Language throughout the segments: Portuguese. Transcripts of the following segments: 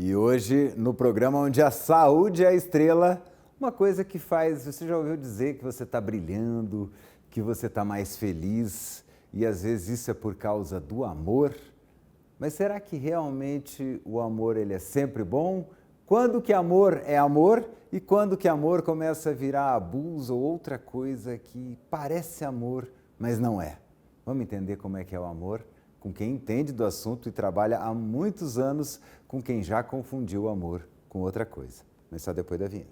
E hoje, no programa onde a saúde é a estrela, uma coisa que faz, você já ouviu dizer que você está brilhando, que você está mais feliz, e às vezes isso é por causa do amor? Mas será que realmente o amor ele é sempre bom? Quando que amor é amor e quando que amor começa a virar abuso ou outra coisa que parece amor, mas não é? Vamos entender como é que é o amor? Com quem entende do assunto e trabalha há muitos anos com quem já confundiu o amor com outra coisa. Mas só depois da vinheta.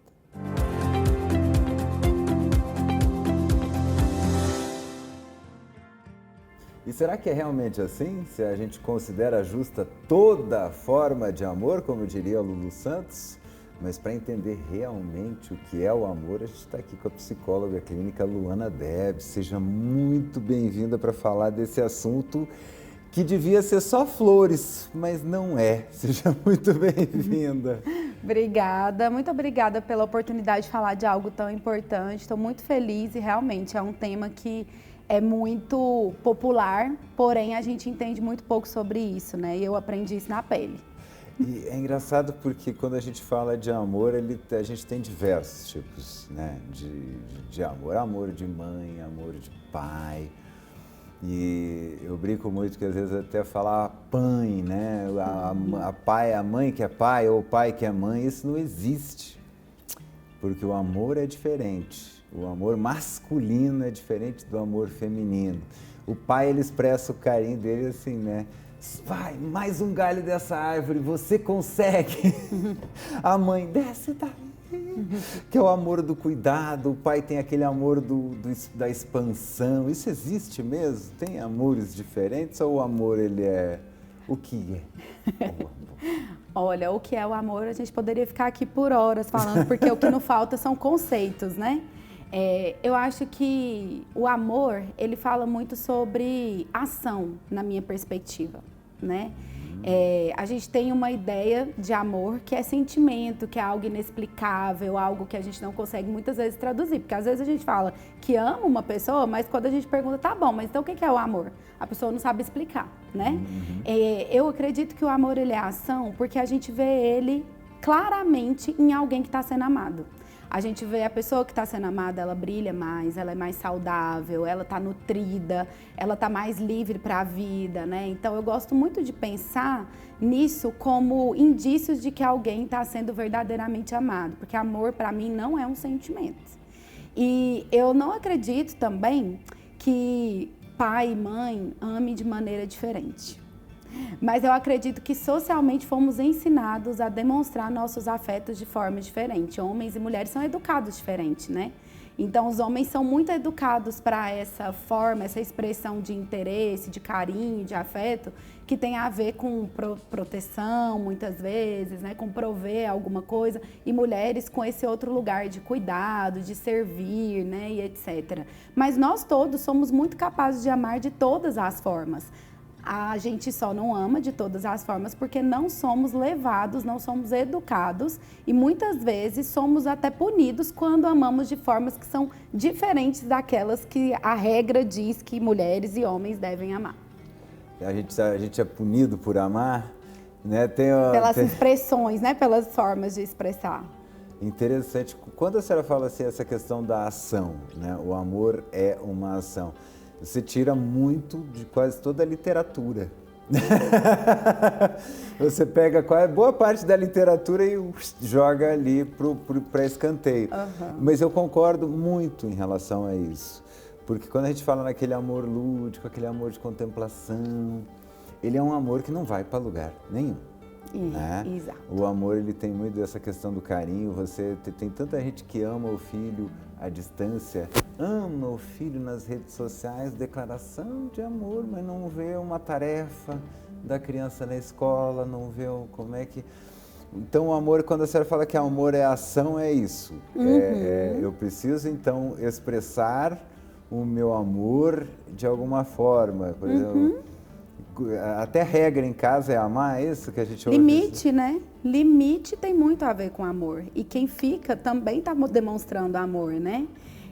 E será que é realmente assim? Se a gente considera justa toda forma de amor, como diria Lulu Santos? Mas para entender realmente o que é o amor, a gente está aqui com a psicóloga clínica Luana Debs. Seja muito bem-vinda para falar desse assunto que devia ser só flores, mas não é. Seja muito bem-vinda. Obrigada, muito obrigada pela oportunidade de falar de algo tão importante. Estou muito feliz e realmente é um tema que é muito popular, porém a gente entende muito pouco sobre isso, né? E eu aprendi isso na pele. E é engraçado porque quando a gente fala de amor, a gente tem diversos tipos, né, de amor. Amor de mãe, amor de pai. E eu brinco muito que às vezes até falar pai, né? A mãe que é pai ou o pai que é mãe, isso não existe. Porque o amor é diferente. O amor masculino é diferente do amor feminino. O pai, ele expressa o carinho dele assim, né? Vai, mais um galho dessa árvore, você consegue. A mãe, desce daí. Que é o amor do cuidado, o pai tem aquele amor da expansão. Isso existe mesmo? Tem amores diferentes ou o amor, ele é... O que é o amor? Olha, o que é o amor, a gente poderia ficar aqui por horas falando, porque o que não falta são conceitos, né? Eu acho que o amor, ele fala muito sobre ação, na minha perspectiva, né? A gente tem uma ideia de amor que é sentimento, que é algo inexplicável, algo que a gente não consegue muitas vezes traduzir. Porque às vezes a gente fala que ama uma pessoa, mas quando a gente pergunta, tá bom, mas então o que é o amor? A pessoa não sabe explicar, né? Eu acredito que o amor, ele é ação porque a gente vê ele claramente em alguém que está sendo amado. A gente vê a pessoa que está sendo amada, ela brilha mais, ela é mais saudável, ela está nutrida, ela está mais livre para a vida, né? Então eu gosto muito de pensar nisso como indícios de que alguém está sendo verdadeiramente amado, porque amor para mim não é um sentimento. E eu não acredito também que pai e mãe amem de maneira diferente. Mas eu acredito que socialmente fomos ensinados a demonstrar nossos afetos de forma diferente. Homens e mulheres são educados diferente, né? Então, os homens são muito educados para essa forma, essa expressão de interesse, de carinho, de afeto, que tem a ver com proteção, muitas vezes, né? Com prover alguma coisa. E mulheres com esse outro lugar de cuidado, de servir, né? E etc. Mas nós todos somos muito capazes de amar de todas as formas. A gente só não ama de todas as formas porque não somos levados, não somos educados e muitas vezes somos até punidos quando amamos de formas que são diferentes daquelas que a regra diz que mulheres e homens devem amar. A gente é punido por amar, né? Pelas expressões, né? Pelas formas de expressar. Interessante. Quando a senhora fala assim, essa questão da ação, né? O amor é uma ação. Você tira muito de quase toda a literatura. Você pega boa parte da literatura e joga ali para escanteio. Mas eu concordo muito em relação a isso. Porque quando a gente fala naquele amor lúdico, aquele amor de contemplação, ele é um amor que não vai para lugar nenhum. Né? Exato. O amor, ele tem muito dessa questão do carinho. Tem tanta gente que ama o filho à distância, ama o filho nas redes sociais, declaração de amor, mas não vê uma tarefa da criança na escola, não vê como é que... Então o amor, quando a senhora fala que amor é ação, é isso. Eu preciso então expressar o meu amor de alguma forma, por exemplo... Até regra em casa é amar, é isso que a gente ouve? Limite, né? Limite tem muito a ver com amor. E quem fica também está demonstrando amor, né?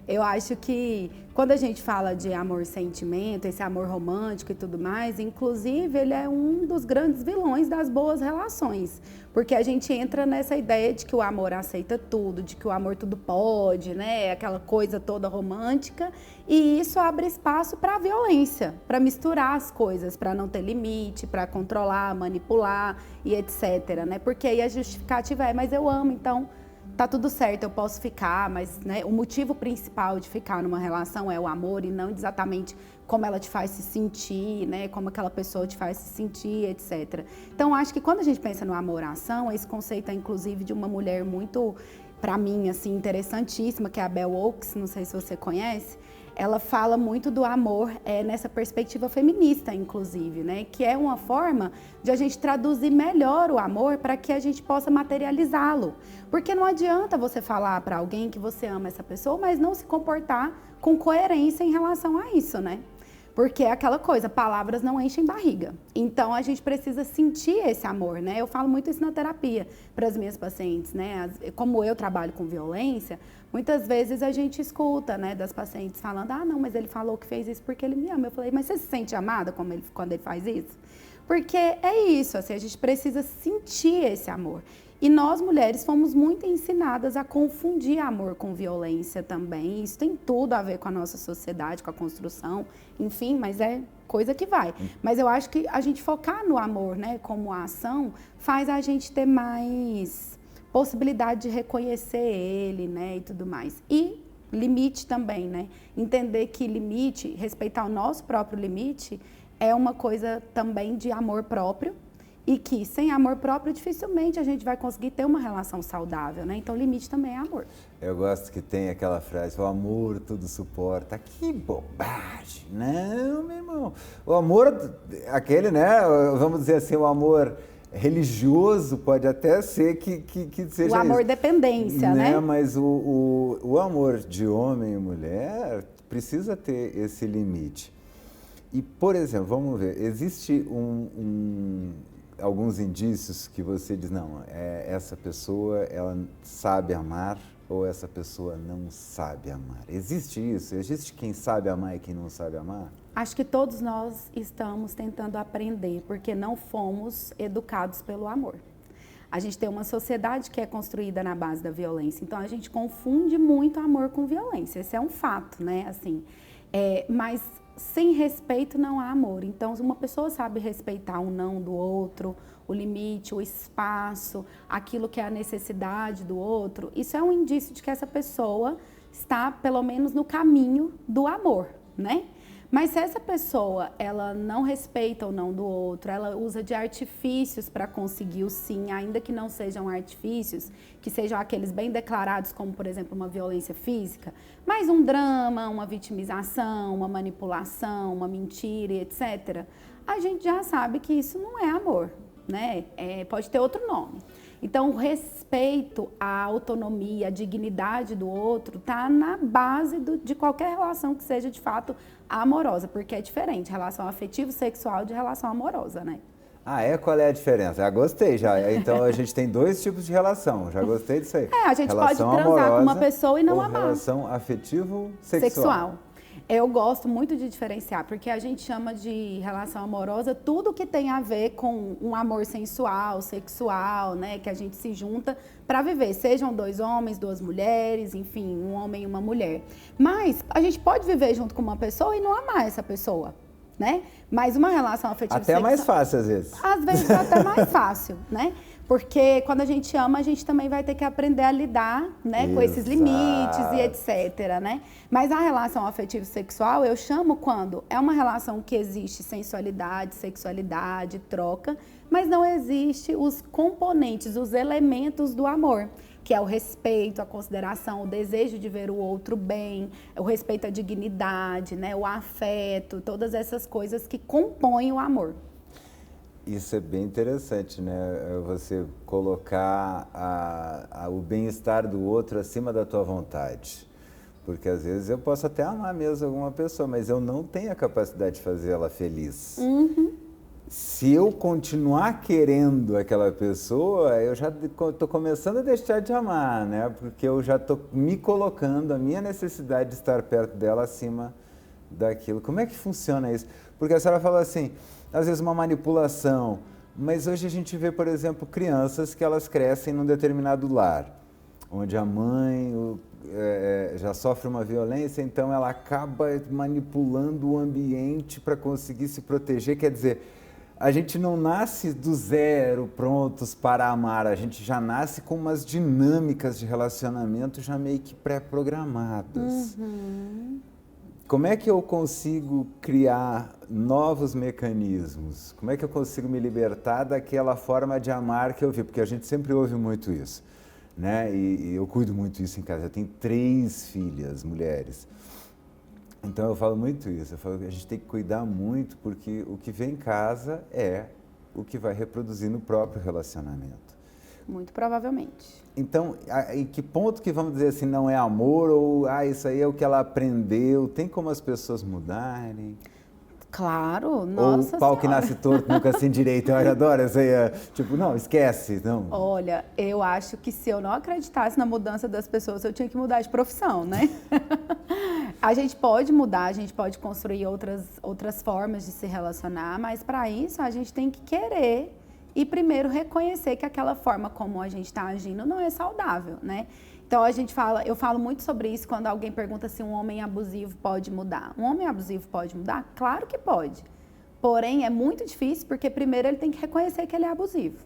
Eu acho que quando a gente fala de amor-sentimento, esse amor romântico e tudo mais, inclusive ele é um dos grandes vilões das boas relações. Porque a gente entra nessa ideia de que o amor aceita tudo, de que o amor tudo pode, né? Aquela coisa toda romântica. E isso abre espaço para a violência, para misturar as coisas, para não ter limite, para controlar, manipular e etc, né? Porque aí a justificativa é, mas eu amo, então tá tudo certo, eu posso ficar, mas né, o motivo principal de ficar numa relação é o amor e não exatamente como ela te faz se sentir, né, como aquela pessoa te faz se sentir, etc. Então, acho que quando a gente pensa no amor-ação, esse conceito é inclusive de uma mulher muito, para mim, assim, interessantíssima, que é a Bell Hooks, não sei se você conhece. Ela fala muito do amor nessa perspectiva feminista, inclusive, né? Que é uma forma de a gente traduzir melhor o amor para que a gente possa materializá-lo. Porque não adianta você falar para alguém que você ama essa pessoa, mas não se comportar com coerência em relação a isso, né? Porque é aquela coisa, palavras não enchem barriga. Então, a gente precisa sentir esse amor, né? Eu falo muito isso na terapia para as minhas pacientes, né? Como eu trabalho com violência, muitas vezes a gente escuta, né, das pacientes falando, ah, não, mas ele falou que fez isso porque ele me ama. Eu falei, mas você se sente amada quando ele faz isso? Porque é isso, assim, a gente precisa sentir esse amor. E nós, mulheres, fomos muito ensinadas a confundir amor com violência também. Isso tem tudo a ver com a nossa sociedade, com a construção, enfim, mas é coisa que vai. Mas eu acho que a gente focar no amor, né, como a ação, faz a gente ter mais possibilidade de reconhecer ele, né, e tudo mais. E limite também, né? Entender que limite, respeitar o nosso próprio limite, é uma coisa também de amor próprio. E que sem amor próprio, dificilmente a gente vai conseguir ter uma relação saudável, né? Então, limite também é amor. Eu gosto que tem aquela frase, o amor tudo suporta. Que bobagem! Não, meu irmão. O amor, aquele, né? Vamos dizer assim, o amor religioso pode até ser que seja o amor isso, dependência, né? Mas o amor de homem e mulher precisa ter esse limite. E, por exemplo, vamos ver, existe alguns indícios que você diz, não, essa pessoa, ela sabe amar ou essa pessoa não sabe amar. Existe isso? Existe quem sabe amar e quem não sabe amar? Acho que todos nós estamos tentando aprender, porque não fomos educados pelo amor. A gente tem uma sociedade que é construída na base da violência, então a gente confunde muito amor com violência. Esse é um fato, né? Assim, mas sem respeito não há amor. Então, uma pessoa sabe respeitar o não do outro, o limite, o espaço, aquilo que é a necessidade do outro, isso é um indício de que essa pessoa está, pelo menos, no caminho do amor, né? Mas se essa pessoa, ela não respeita o não do outro, ela usa de artifícios para conseguir o sim, ainda que não sejam artifícios, que sejam aqueles bem declarados, como, por exemplo, uma violência física, mas um drama, uma vitimização, uma manipulação, uma mentira, etc., a gente já sabe que isso não é amor, né? Pode ter outro nome. Então, o respeito à autonomia, à dignidade do outro está na base de qualquer relação que seja, de fato, amorosa, porque é diferente relação afetivo-sexual de relação amorosa, né? Ah, qual é a diferença? Já gostei, já. Então, a gente tem dois tipos de relação, já gostei disso aí. A gente relação pode transar com uma pessoa e não amar. Relação afetivo-sexual. Eu gosto muito de diferenciar, porque a gente chama de relação amorosa tudo que tem a ver com um amor sensual, sexual, né? Que a gente se junta para viver, sejam dois homens, duas mulheres, enfim, um homem e uma mulher. Mas a gente pode viver junto com uma pessoa e não amar essa pessoa, né? Mas uma relação afetiva até mais fácil, às vezes. Às vezes é até mais fácil, né? Porque quando a gente ama, a gente também vai ter que aprender a lidar, né, com esses limites e etc, né? Mas a relação afetivo-sexual, eu chamo quando é uma relação que existe sensualidade, sexualidade, troca, mas não existe os componentes, os elementos do amor, que é o respeito, a consideração, o desejo de ver o outro bem, o respeito à dignidade, né, o afeto, todas essas coisas que compõem o amor. Isso é bem interessante, né? Você colocar o bem-estar do outro acima da tua vontade. Porque às vezes eu posso até amar mesmo alguma pessoa, mas eu não tenho a capacidade de fazer ela feliz. Uhum. se eu continuar querendo aquela pessoa, eu já estou começando a deixar de amar, né? Porque eu já estou me colocando a minha necessidade de estar perto dela acima daquilo. Como é que funciona isso? Porque a senhora falou assim, às vezes uma manipulação, mas hoje a gente vê, por exemplo, crianças que elas crescem num determinado lar, onde a mãe já sofre uma violência, então ela acaba manipulando o ambiente para conseguir se proteger. Quer dizer, a gente não nasce do zero prontos para amar, a gente já nasce com umas dinâmicas de relacionamento já meio que pré-programadas. Como é que eu consigo criar novos mecanismos? Como é que eu consigo me libertar daquela forma de amar que eu vi? Porque a gente sempre ouve muito isso, né? E eu cuido muito disso em casa. Eu tenho 3 filhas, mulheres. Então eu falo muito isso. Eu falo que a gente tem que cuidar muito porque o que vem em casa é o que vai reproduzir no próprio relacionamento. Muito provavelmente. Então, em que ponto que vamos dizer assim, não é amor ou isso aí é o que ela aprendeu? Tem como as pessoas mudarem? Claro, nossa Ou o pau que senhora. nasce torto nunca se endireita. Eu adoro essa aí, tipo, não, esquece. Não. Olha, eu acho que se eu não acreditasse na mudança das pessoas, eu tinha que mudar de profissão, né? A gente pode mudar, a gente pode construir outras formas de se relacionar, mas para isso a gente tem que querer e primeiro reconhecer que aquela forma como a gente está agindo não é saudável, né? Então eu falo muito sobre isso quando alguém pergunta se um homem abusivo pode mudar. Um homem abusivo pode mudar? Claro que pode. Porém, é muito difícil porque primeiro ele tem que reconhecer que ele é abusivo.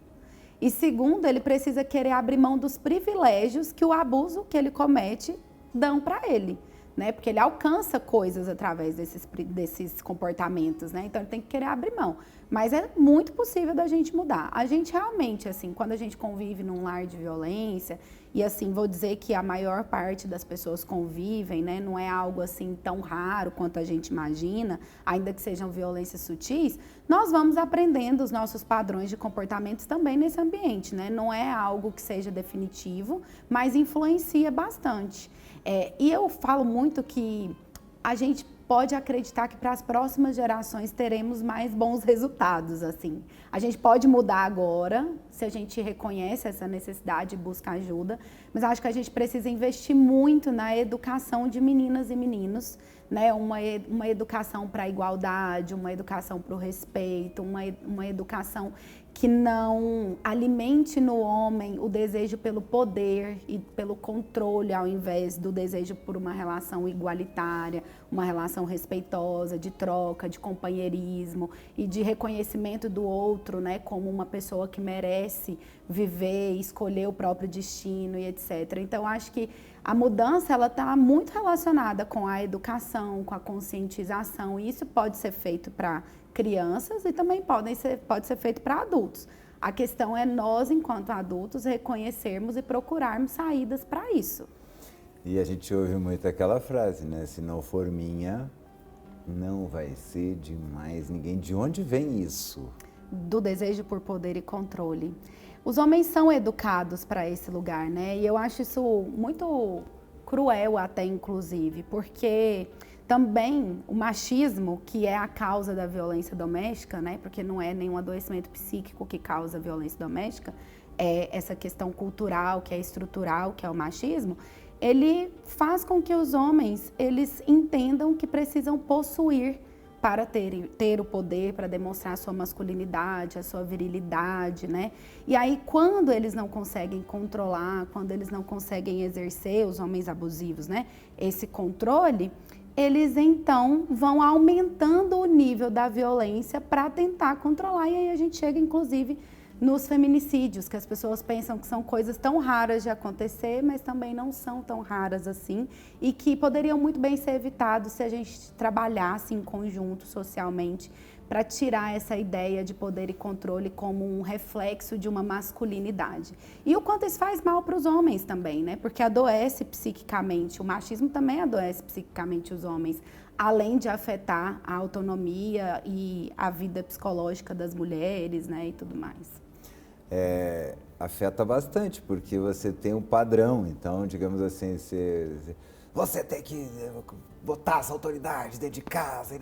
E segundo, ele precisa querer abrir mão dos privilégios que o abuso que ele comete dão para ele, né? Porque ele alcança coisas através desses comportamentos, né? Então ele tem que querer abrir mão. Mas é muito possível da gente mudar. A gente realmente, assim, quando a gente convive num lar de violência, e assim, vou dizer que a maior parte das pessoas convivem, né? Não é algo assim tão raro quanto a gente imagina, ainda que sejam violências sutis, nós vamos aprendendo os nossos padrões de comportamentos também nesse ambiente, né? Não é algo que seja definitivo, mas influencia bastante. E eu falo muito que a gente pode acreditar que para as próximas gerações teremos mais bons resultados, assim. A gente pode mudar agora, se a gente reconhece essa necessidade e busca ajuda, mas acho que a gente precisa investir muito na educação de meninas e meninos, né? Uma educação para a igualdade, uma educação para o respeito, uma educação que não alimente no homem o desejo pelo poder e pelo controle, ao invés do desejo por uma relação igualitária, uma relação respeitosa, de troca, de companheirismo e de reconhecimento do outro, né, como uma pessoa que merece viver, escolher o próprio destino e etc. Então, acho que a mudança ela está muito relacionada com a educação, com a conscientização, e isso pode ser feito para crianças e também pode ser feito para adultos. A questão é nós, enquanto adultos, reconhecermos e procurarmos saídas para isso. E a gente ouve muito aquela frase, né? Se não for minha, não vai ser de mais ninguém. De onde vem isso? Do desejo por poder e controle. Os homens são educados para esse lugar, né? E eu acho isso muito cruel até, inclusive, porque também o machismo, que é a causa da violência doméstica, né? Porque não é nenhum adoecimento psíquico que causa violência doméstica, é essa questão cultural, que é estrutural, que é o machismo, ele faz com que os homens, eles entendam que precisam possuir para ter o poder, para demonstrar a sua masculinidade, a sua virilidade, né? E aí, quando eles não conseguem controlar, quando eles não conseguem exercer, os homens abusivos, né? Esse controle, eles então vão aumentando o nível da violência para tentar controlar. E aí a gente chega, inclusive, nos feminicídios, que as pessoas pensam que são coisas tão raras de acontecer, mas também não são tão raras assim, e que poderiam muito bem ser evitados se a gente trabalhasse em conjunto socialmente para tirar essa ideia de poder e controle como um reflexo de uma masculinidade. E o quanto isso faz mal para os homens também, né? Porque adoece psiquicamente, o machismo também adoece psiquicamente os homens, além de afetar a autonomia e a vida psicológica das mulheres, né, e tudo mais. Afeta bastante, porque você tem um padrão, então, digamos assim, você tem que botar essa autoridade dentro de casa,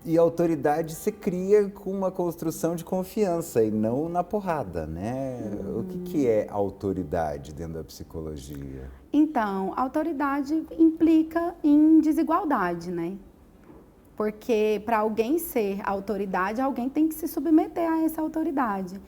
E a autoridade se cria com uma construção de confiança e não na porrada, né? O que é autoridade dentro da psicologia? Então, autoridade implica em desigualdade, né? Porque para alguém ser autoridade, alguém tem que se submeter a essa autoridade.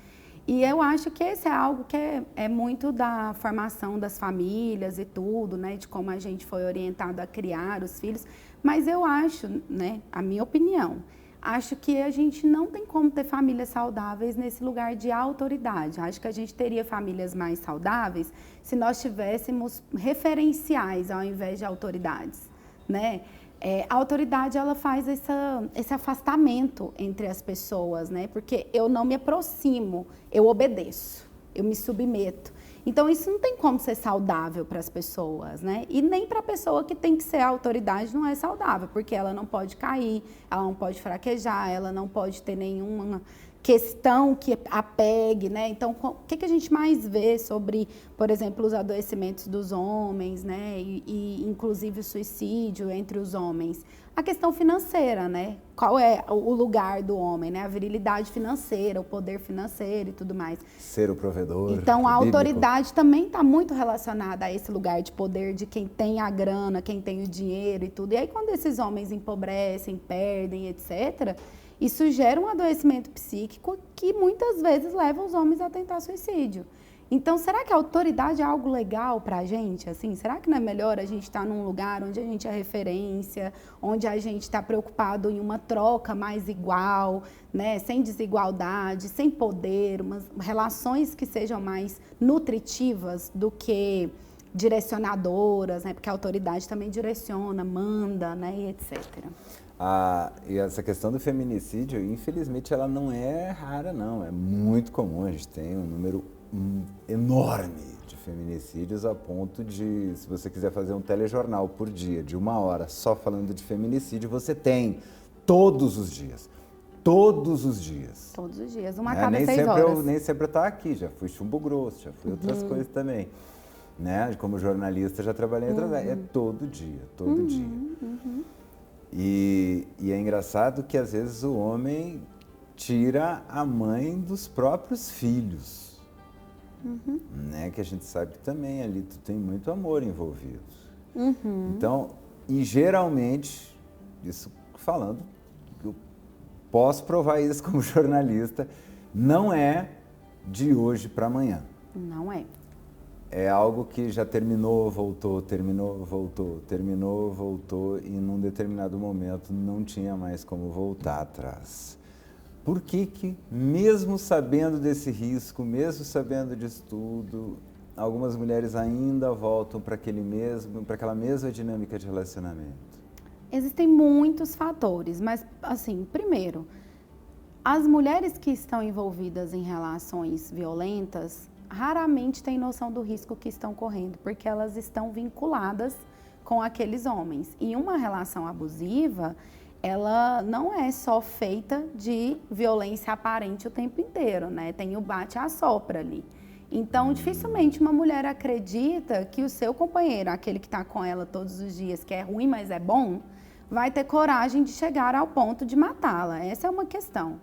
E eu acho que esse é algo que é muito da formação das famílias e tudo, né? De como a gente foi orientado a criar os filhos. Mas eu acho, né? A minha opinião, acho que a gente não tem como ter famílias saudáveis nesse lugar de autoridade. Acho que a gente teria famílias mais saudáveis se nós tivéssemos referenciais ao invés de autoridades, né? A autoridade, ela faz esse afastamento entre as pessoas, né? Porque eu não me aproximo, eu obedeço, eu me submeto. Então, isso não tem como ser saudável para as pessoas, né? E nem para a pessoa que tem que ser autoridade não é saudável, porque ela não pode cair, ela não pode fraquejar, ela não pode ter nenhuma questão que a pegue, né? Então, o que a gente mais vê sobre, por exemplo, os adoecimentos dos homens, né? E inclusive o suicídio entre os homens? A questão financeira, né? Qual é o lugar do homem, né? A virilidade financeira, o poder financeiro e tudo mais. Ser o provedor. Então, a autoridade também está muito relacionada a esse lugar de poder de quem tem a grana, quem tem o dinheiro e tudo. E aí, quando esses homens empobrecem, perdem, etc., isso gera um adoecimento psíquico que muitas vezes leva os homens a tentar suicídio. Então, será que a autoridade é algo legal para a gente? Assim, será que não é melhor a gente estar num lugar onde a gente é referência, onde a gente está preocupado em uma troca mais igual, né? Sem desigualdade, sem poder, umas relações que sejam mais nutritivas do que direcionadoras, né? Porque a autoridade também direciona, manda, né? E etc. E essa questão do feminicídio, infelizmente, ela não é rara, não. É muito comum. A gente tem um número enorme de feminicídios a ponto de, se você quiser fazer um telejornal por dia, de 1 hora, só falando de feminicídio, você tem todos os dias. Todos os dias. Todos os dias, uma a cada 6 horas. Nem sempre eu estou aqui, já fui chumbo grosso, já fui outras coisas também. Né? Como jornalista, já trabalhei em outras áreas. É todo dia, todo dia. E é engraçado que às vezes o homem tira a mãe dos próprios filhos, né? Que a gente sabe que também ali tu tem muito amor envolvido. Então, e geralmente, isso falando, eu posso provar isso como jornalista, não é de hoje para amanhã. Não é. É algo que já terminou, voltou, terminou, voltou, terminou, voltou e num determinado momento não tinha mais como voltar atrás. Por que, mesmo sabendo desse risco, mesmo sabendo disso tudo, algumas mulheres ainda voltam para aquela mesma dinâmica de relacionamento? Existem muitos fatores, mas assim, primeiro, as mulheres que estão envolvidas em relações violentas raramente têm noção do risco que estão correndo, porque elas estão vinculadas com aqueles homens. E uma relação abusiva, ela não é só feita de violência aparente o tempo inteiro, né? Tem o bate-a-sopra ali. Então, dificilmente uma mulher acredita que o seu companheiro, aquele que está com ela todos os dias, que é ruim, mas é bom, vai ter coragem de chegar ao ponto de matá-la. Essa é uma questão.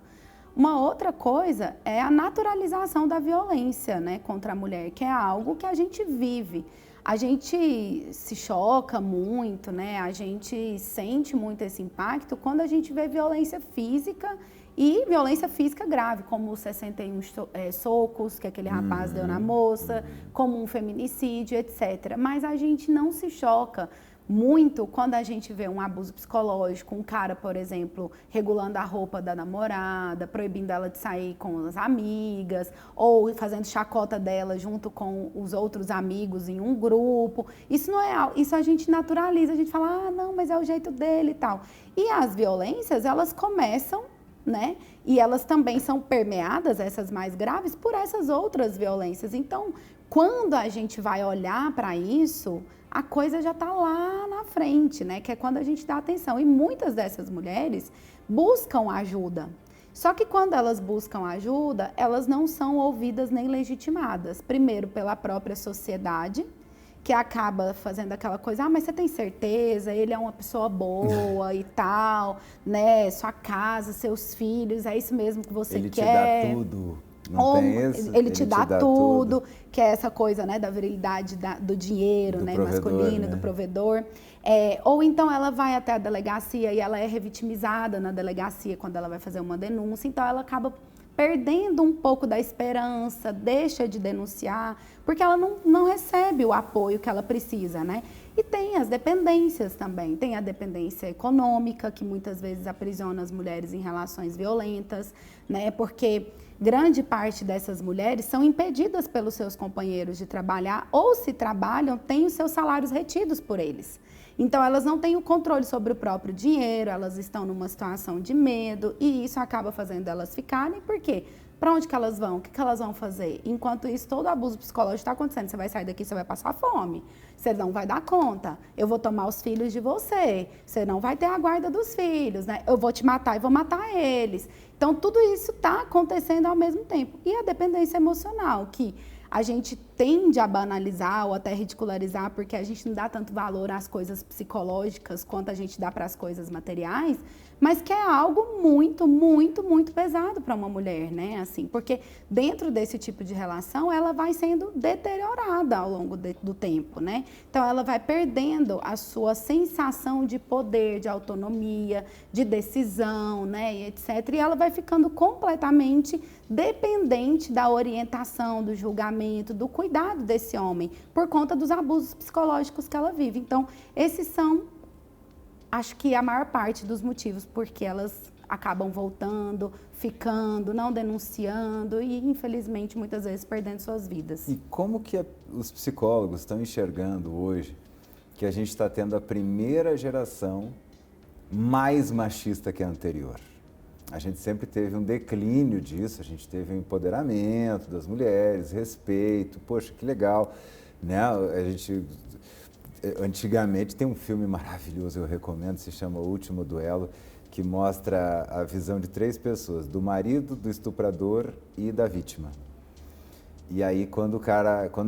Uma outra coisa é a naturalização da violência, né, contra a mulher, que é algo que a gente vive. A gente se choca muito, né, a gente sente muito esse impacto quando a gente vê violência física e violência física grave, como os 61 socos que aquele rapaz deu na moça, como um feminicídio, etc. Mas a gente não se choca muito quando a gente vê um abuso psicológico, um cara, por exemplo, regulando a roupa da namorada, proibindo ela de sair com as amigas, ou fazendo chacota dela junto com os outros amigos em um grupo. Isso não é, isso a gente naturaliza, a gente fala, ah, não, mas é o jeito dele e tal. E as violências, elas começam, né? E elas também são permeadas, essas mais graves, por essas outras violências. Então, quando a gente vai olhar para isso, a coisa já está lá na frente, né? Que é quando a gente dá atenção. E muitas dessas mulheres buscam ajuda. Só que quando elas buscam ajuda, elas não são ouvidas nem legitimadas. Primeiro, pela própria sociedade que acaba fazendo aquela coisa, mas você tem certeza, ele é uma pessoa boa e tal, né? Sua casa, seus filhos, é isso mesmo que você quer. Ele te dá tudo. Não tem isso? Ele te dá tudo, que é essa coisa, né, da virilidade do dinheiro, do né, provedor, masculino, né? do provedor. Ou então ela vai até a delegacia e ela é revitimizada na delegacia quando ela vai fazer uma denúncia, então ela acaba perdendo um pouco da esperança, deixa de denunciar, porque ela não recebe o apoio que ela precisa, né? E tem as dependências também, tem a dependência econômica, que muitas vezes aprisiona as mulheres em relações violentas, né? Porque grande parte dessas mulheres são impedidas pelos seus companheiros de trabalhar, ou se trabalham, têm os seus salários retidos por eles. Então, elas não têm o controle sobre o próprio dinheiro, elas estão numa situação de medo e isso acaba fazendo elas ficarem. Por quê? Para onde que elas vão? O que que elas vão fazer? Enquanto isso, todo abuso psicológico está acontecendo. Você vai sair daqui, você vai passar fome. Você não vai dar conta. Eu vou tomar os filhos de você. Você não vai ter a guarda dos filhos, né? Eu vou te matar e vou matar eles. Então, tudo isso está acontecendo ao mesmo tempo. E a dependência emocional, que a gente tende a banalizar ou até ridicularizar porque a gente não dá tanto valor às coisas psicológicas quanto a gente dá para as coisas materiais, mas que é algo muito, muito, muito pesado para uma mulher, né? Assim, porque dentro desse tipo de relação, ela vai sendo deteriorada ao longo do tempo, né? Então, ela vai perdendo a sua sensação de poder, de autonomia, de decisão, né? E etc. E ela vai ficando completamente dependente da orientação, do julgamento, do cuidado desse homem, por conta dos abusos psicológicos que ela vive. Então, esses são, acho que a maior parte dos motivos porque elas acabam voltando, ficando, não denunciando e, infelizmente, muitas vezes perdendo suas vidas. E como que os psicólogos estão enxergando hoje que a gente está tendo a primeira geração mais machista que a anterior? A gente sempre teve um declínio disso, a gente teve um empoderamento das mulheres, respeito, poxa, que legal, né? Antigamente tem um filme maravilhoso, eu recomendo, se chama O Último Duelo, que mostra a visão de 3 pessoas, do marido, do estuprador e da vítima. E aí quando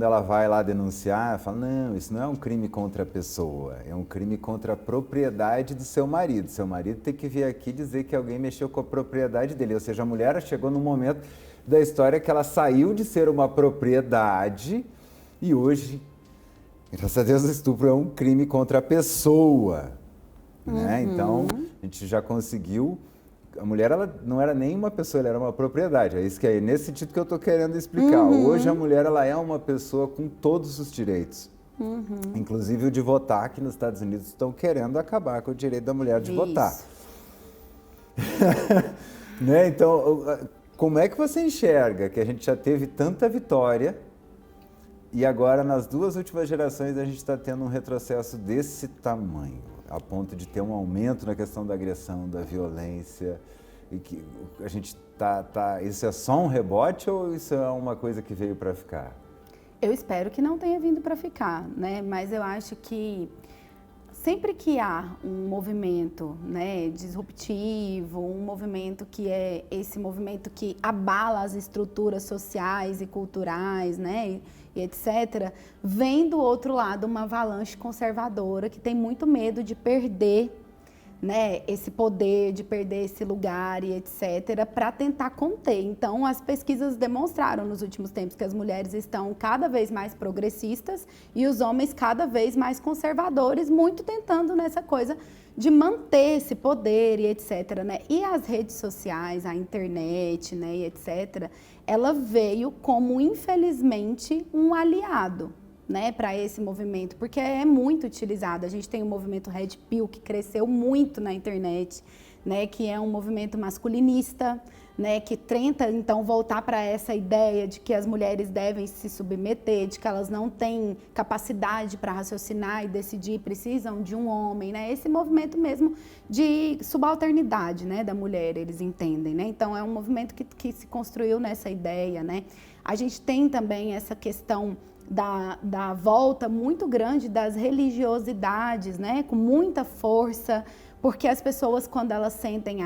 ela vai lá denunciar, ela fala, não, isso não é um crime contra a pessoa, é um crime contra a propriedade do seu marido. Seu marido tem que vir aqui dizer que alguém mexeu com a propriedade dele. Ou seja, a mulher chegou num momento da história que ela saiu de ser uma propriedade e hoje, graças a Deus, o estupro é um crime contra a pessoa. Né? Então, a gente já conseguiu. A mulher, ela não era nem uma pessoa, ela era uma propriedade. É isso que é nesse sentido que eu estou querendo explicar. Hoje a mulher, ela é uma pessoa com todos os direitos. Inclusive o de votar, que nos Estados Unidos estão querendo acabar com o direito da mulher de votar. Né? Então, como é que você enxerga que a gente já teve tanta vitória e agora nas 2 últimas gerações a gente está tendo um retrocesso desse tamanho? A ponto de ter um aumento na questão da agressão, da violência, e que a gente isso é só um rebote ou isso é uma coisa que veio para ficar? Eu espero que não tenha vindo para ficar, né? Mas eu acho que sempre que há um movimento, né, disruptivo, um movimento que é esse movimento que abala as estruturas sociais e culturais, né, e etc., vem do outro lado uma avalanche conservadora que tem muito medo de perder, né, esse poder, de perder esse lugar e etc., para tentar conter. Então, as pesquisas demonstraram nos últimos tempos que as mulheres estão cada vez mais progressistas e os homens cada vez mais conservadores, muito tentando nessa coisa de manter esse poder e etc., né? E as redes sociais, a internet, né, e etc., ela veio como, infelizmente, um aliado, né, para esse movimento, porque é muito utilizado. A gente tem o movimento Red Pill, que cresceu muito na internet, né, que é um movimento masculinista, né, que tenta, então, voltar para essa ideia de que as mulheres devem se submeter, de que elas não têm capacidade para raciocinar e decidir, precisam de um homem, né, esse movimento mesmo de subalternidade, né, da mulher, eles entendem, né, então é um movimento que se construiu nessa ideia, né. A gente tem também essa questão da volta muito grande das religiosidades, né, com muita força, porque as pessoas, quando elas sentem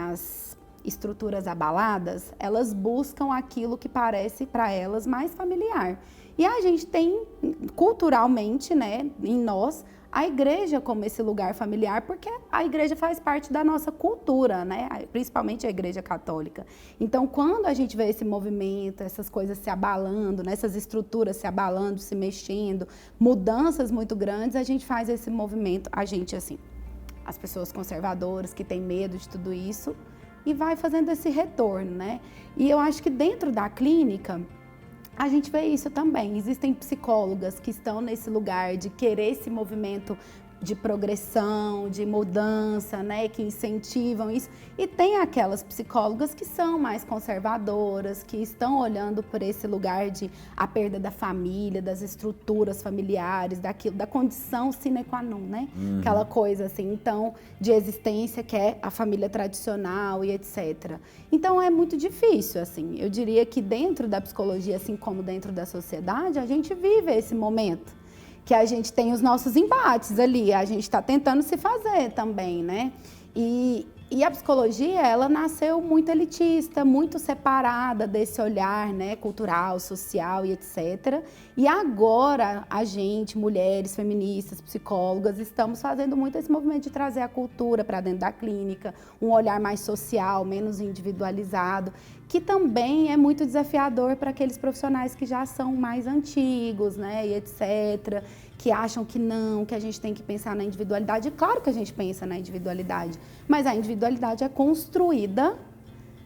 estruturas abaladas, elas buscam aquilo que parece para elas mais familiar. E a gente tem, culturalmente, né, em nós, a igreja como esse lugar familiar, porque a igreja faz parte da nossa cultura, né? Principalmente a igreja católica. Então, quando a gente vê esse movimento, essas coisas se abalando, né? Essas estruturas se abalando, se mexendo, mudanças muito grandes, a gente faz esse movimento, a gente assim, as pessoas conservadoras que têm medo de tudo isso, e vai fazendo esse retorno, né? E eu acho que dentro da clínica, a gente vê isso também. Existem psicólogas que estão nesse lugar de querer esse movimento de progressão, de mudança, né, que incentivam isso. E tem aquelas psicólogas que são mais conservadoras, que estão olhando por esse lugar de a perda da família, das estruturas familiares, daquilo, da condição sine qua non, né? Aquela coisa assim, então, de existência que é a família tradicional e etc. Então, é muito difícil, assim. Eu diria que dentro da psicologia, assim como dentro da sociedade, a gente vive esse momento. Que a gente tem os nossos embates ali, a gente está tentando se fazer também, né? E a psicologia, ela nasceu muito elitista, muito separada desse olhar, né, cultural, social e etc. E agora, a gente, mulheres, feministas, psicólogas, estamos fazendo muito esse movimento de trazer a cultura para dentro da clínica, um olhar mais social, menos individualizado, que também é muito desafiador para aqueles profissionais que já são mais antigos, né, e etc., que acham que não, que a gente tem que pensar na individualidade. Claro que a gente pensa na individualidade, mas a individualidade é construída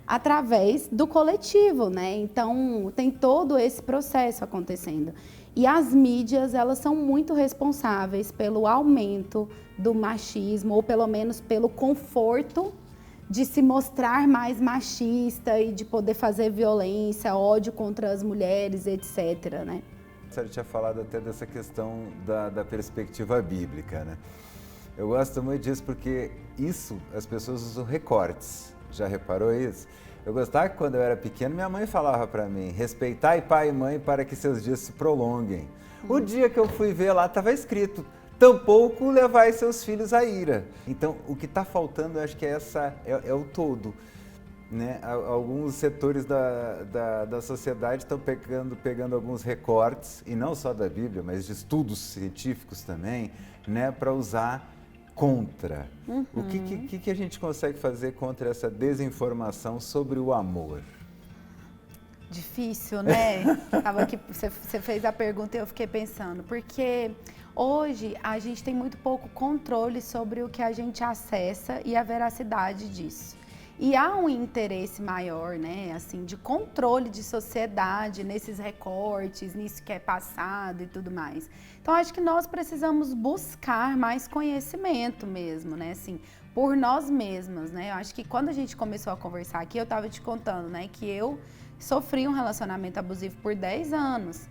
através do coletivo, né? Então, tem todo esse processo acontecendo. E as mídias, elas são muito responsáveis pelo aumento do machismo, ou pelo menos pelo conforto de se mostrar mais machista e de poder fazer violência, ódio contra as mulheres, etc., né? A senhora tinha falado até dessa questão da perspectiva bíblica, né? Eu gosto muito disso porque isso, as pessoas usam recortes. Já reparou isso? Eu gostava que quando eu era pequeno, minha mãe falava para mim, respeitai pai e mãe para que seus dias se prolonguem. O dia que eu fui ver lá estava escrito, tampouco levai seus filhos à ira. Então, o que está faltando, eu acho que é o todo. Né? Alguns setores da sociedade estão pegando alguns recortes, e não só da Bíblia, mas de estudos científicos também, né, para usar contra. O que a gente consegue fazer contra essa desinformação sobre o amor? Difícil, né? Tava aqui, você fez a pergunta e eu fiquei pensando, porque hoje a gente tem muito pouco controle sobre o que a gente acessa e a veracidade disso. E há um interesse maior, né, assim, de controle de sociedade nesses recortes, nisso que é passado e tudo mais. Então, acho que nós precisamos buscar mais conhecimento mesmo, né, assim, por nós mesmas, né. Eu acho que quando a gente começou a conversar aqui, eu estava te contando, né, que eu sofri um relacionamento abusivo por 10 anos.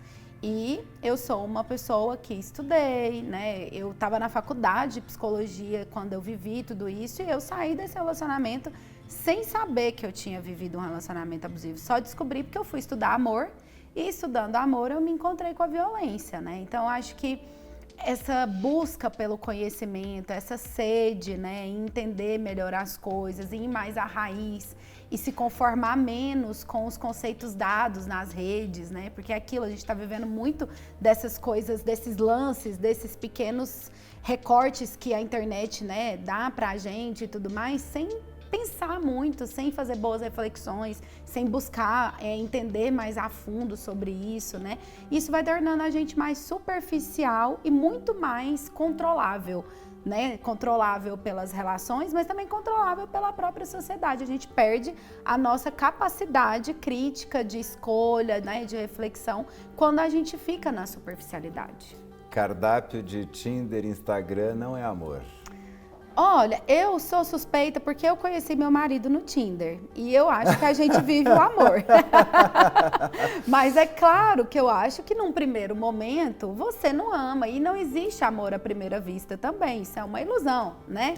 E eu sou uma pessoa que estudei, né? Eu estava na faculdade de psicologia quando eu vivi tudo isso e eu saí desse relacionamento sem saber que eu tinha vivido um relacionamento abusivo. Só descobri porque eu fui estudar amor e estudando amor eu me encontrei com a violência, né? Então, acho que essa busca pelo conhecimento, essa sede, né, em entender melhor as coisas, em ir mais à raiz e se conformar menos com os conceitos dados nas redes, né, porque aquilo, a gente está vivendo muito dessas coisas, desses lances, desses pequenos recortes que a internet, né, dá pra gente e tudo mais, sem pensar muito, sem fazer boas reflexões, sem buscar entender mais a fundo sobre isso, né? Isso vai tornando a gente mais superficial e muito mais controlável, né? Controlável pelas relações, mas também controlável pela própria sociedade. A gente perde a nossa capacidade crítica de escolha, né? De reflexão, quando a gente fica na superficialidade. Cardápio de Tinder, Instagram não é amor. Olha, eu sou suspeita porque eu conheci meu marido no Tinder e eu acho que a gente vive o amor. Mas é claro que eu acho que num primeiro momento você não ama e não existe amor à primeira vista também, isso é uma ilusão, né?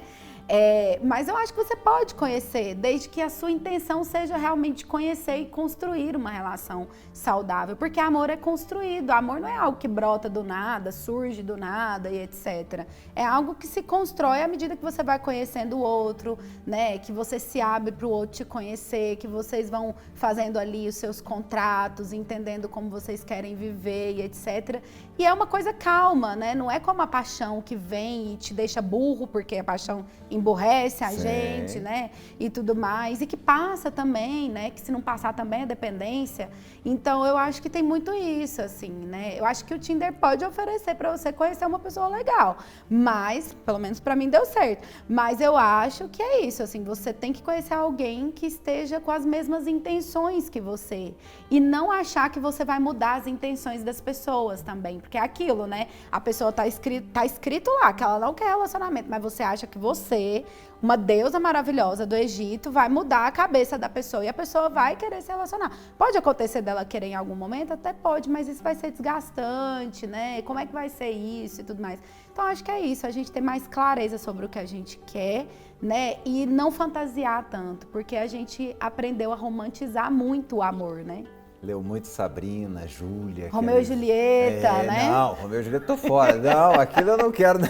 Mas eu acho que você pode conhecer, desde que a sua intenção seja realmente conhecer e construir uma relação saudável, porque amor é construído, amor não é algo que brota do nada, surge do nada e etc. É algo que se constrói à medida que você vai conhecendo o outro, né? Que você se abre para o outro te conhecer, que vocês vão fazendo ali os seus contratos, entendendo como vocês querem viver e etc. E é uma coisa calma, né? Não é como a paixão que vem e te deixa burro, porque a paixão emburrece a gente, né? E tudo mais. E que passa também, né? Que se não passar também é dependência. Então, eu acho que tem muito isso, assim, né? Eu acho que o Tinder pode oferecer para você conhecer uma pessoa legal. Mas, pelo menos para mim deu certo. Mas eu acho que é isso, assim, você tem que conhecer alguém que esteja com as mesmas intenções que você. E não achar que você vai mudar as intenções das pessoas também. Porque é aquilo, né? A pessoa tá escrito lá que ela não quer relacionamento, mas você acha que você, uma deusa maravilhosa do Egito, vai mudar a cabeça da pessoa e a pessoa vai querer se relacionar. Pode acontecer dela querer em algum momento? Até pode, mas isso vai ser desgastante, né? Como é que vai ser isso e tudo mais? Então, acho que é isso, a gente ter mais clareza sobre o que a gente quer, né? E não fantasiar tanto, porque a gente aprendeu a romantizar muito o amor, né? Leu muito Sabrina, Júlia. Romeu e Julieta, né? Não, Romeu e Julieta tô fora. Não, aquilo eu não quero, não.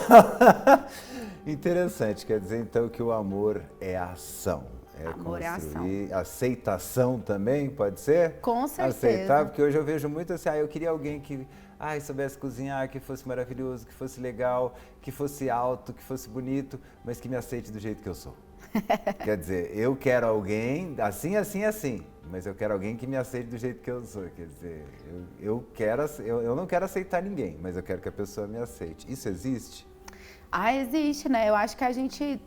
Interessante, quer dizer então que o amor é ação. Amor é ação. Aceitação também, pode ser? Com certeza. Aceitar, porque hoje eu vejo muito assim, eu queria alguém que soubesse cozinhar, que fosse maravilhoso, que fosse legal, que fosse alto, que fosse bonito, mas que me aceite do jeito que eu sou. Quer dizer, eu quero alguém assim, assim, assim, mas eu quero alguém que me aceite do jeito que eu sou. Quer dizer, eu não quero aceitar ninguém, mas eu quero que a pessoa me aceite. Isso existe? Existe, né? Eu acho que a gente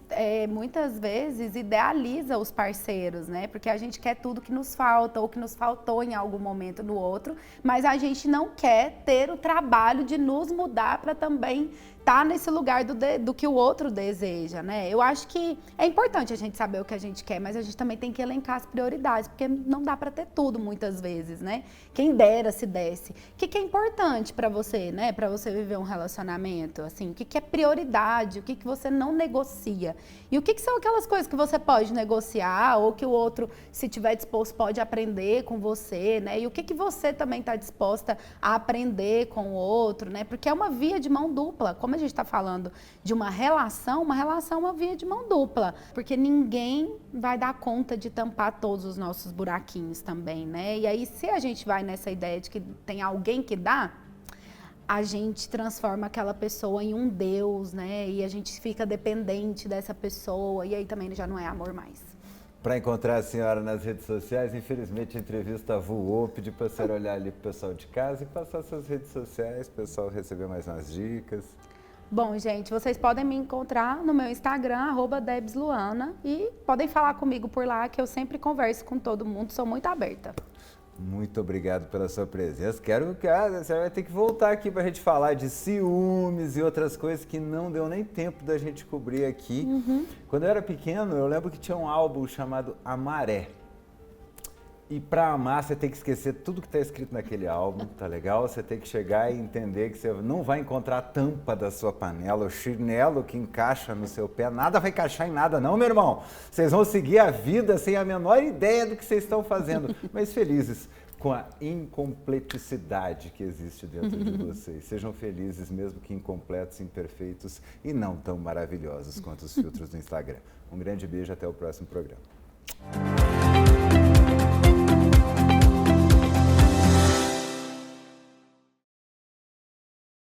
muitas vezes idealiza os parceiros, né? Porque a gente quer tudo que nos falta ou que nos faltou em algum momento no outro, mas a gente não quer ter o trabalho de nos mudar para também estar nesse lugar do que o outro deseja, né? Eu acho que é importante a gente saber o que a gente quer, mas a gente também tem que elencar as prioridades, porque não dá para ter tudo muitas vezes, né? Quem dera se desse. O que é importante para você, né? Para você viver um relacionamento, assim, o que é prioridade, o que você não negocia. E o que são aquelas coisas que você pode negociar ou que o outro, se tiver disposto, pode aprender com você, né? E o que você também está disposta a aprender com o outro, né? Porque é uma via de mão dupla. Como a gente está falando de uma relação é uma via de mão dupla, porque ninguém vai dar conta de tampar todos os nossos buraquinhos também, né? E aí, se a gente vai nessa ideia de que tem alguém que dá, a gente transforma aquela pessoa em um deus, né? E a gente fica dependente dessa pessoa, e aí também já não é amor mais. Para encontrar a senhora nas redes sociais, infelizmente a entrevista voou, pedi para a senhora olhar ali para o pessoal de casa e passar suas redes sociais, o pessoal receber mais umas dicas. Bom, gente, vocês podem me encontrar no meu Instagram, @debsluana, e podem falar comigo por lá, que eu sempre converso com todo mundo, sou muito aberta. Muito obrigado pela sua presença. Quero que você vai ter que voltar aqui para a gente falar de ciúmes e outras coisas que não deu nem tempo da gente cobrir aqui. Quando eu era pequeno, eu lembro que tinha um álbum chamado A Maré. E para amar, você tem que esquecer tudo que está escrito naquele álbum, tá legal? Você tem que chegar e entender que você não vai encontrar a tampa da sua panela, o chinelo que encaixa no seu pé, nada vai encaixar em nada não, meu irmão. Vocês vão seguir a vida sem a menor ideia do que vocês estão fazendo, mas felizes com a incompleticidade que existe dentro de vocês. Sejam felizes, mesmo que incompletos, imperfeitos e não tão maravilhosos quanto os filtros do Instagram. Um grande beijo, até o próximo programa.